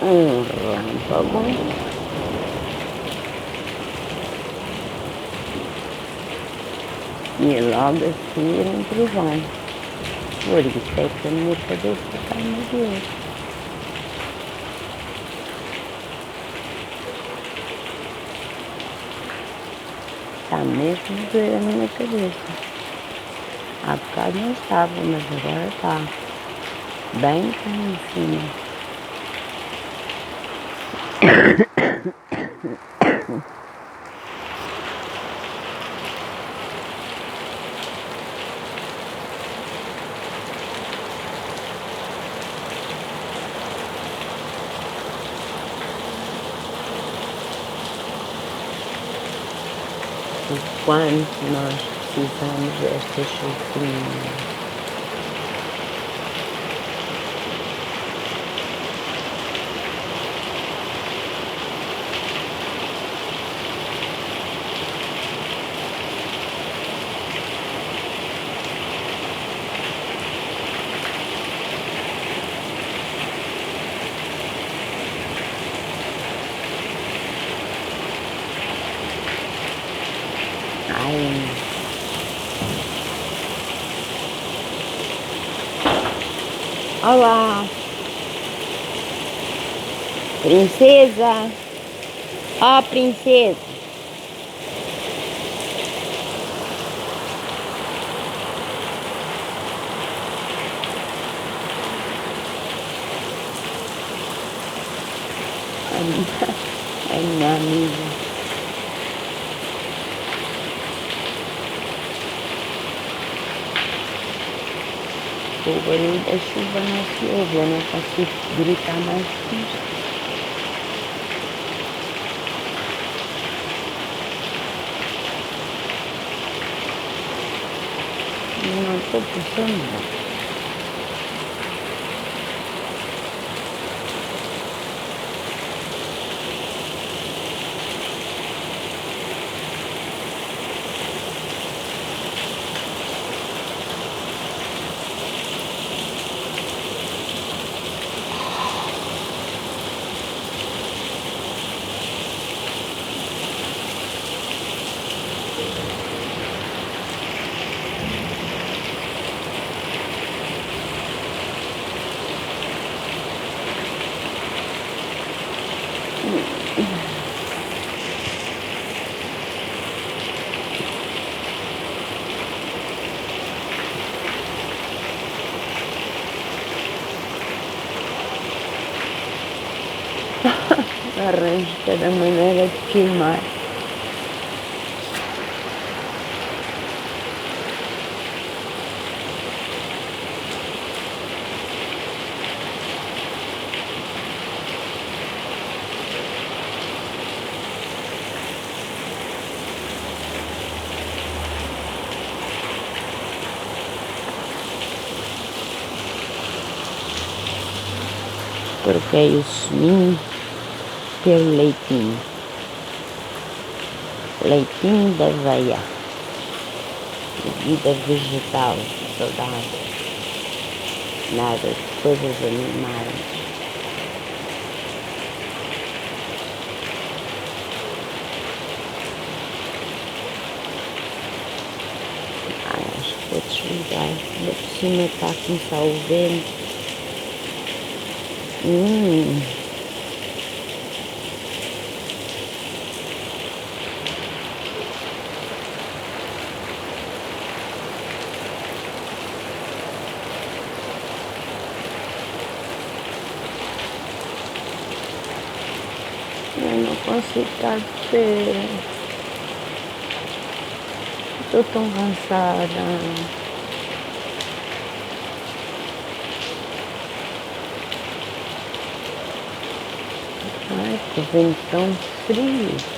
Um relâmpago. E logo a seguir um trovão. Por isso é que a minha cabeça está a doer. Está mesmo a doer a minha cabeça. Há bocado não estava, mas agora está. Bem cá em cima. O quanto nós precisamos destas chuvinhas. Ai. Olá, princesa. Ó, princesa. É minha amiga. O barulho da chuva não se ouve, eu não consigo gritar mais que isto. Não estou pensando nada. Arranjo cada maneira de filmar. Troquei o suminho pelo leitinho. Leitinho da aveia. Bebida vegetal, saudável. Nada de coisas animais. Acho que vou desligar. Ainda por cima está a começar o vento. Eu não consigo estar de pé. Estou tão cansada. Ai, que vento tão frio.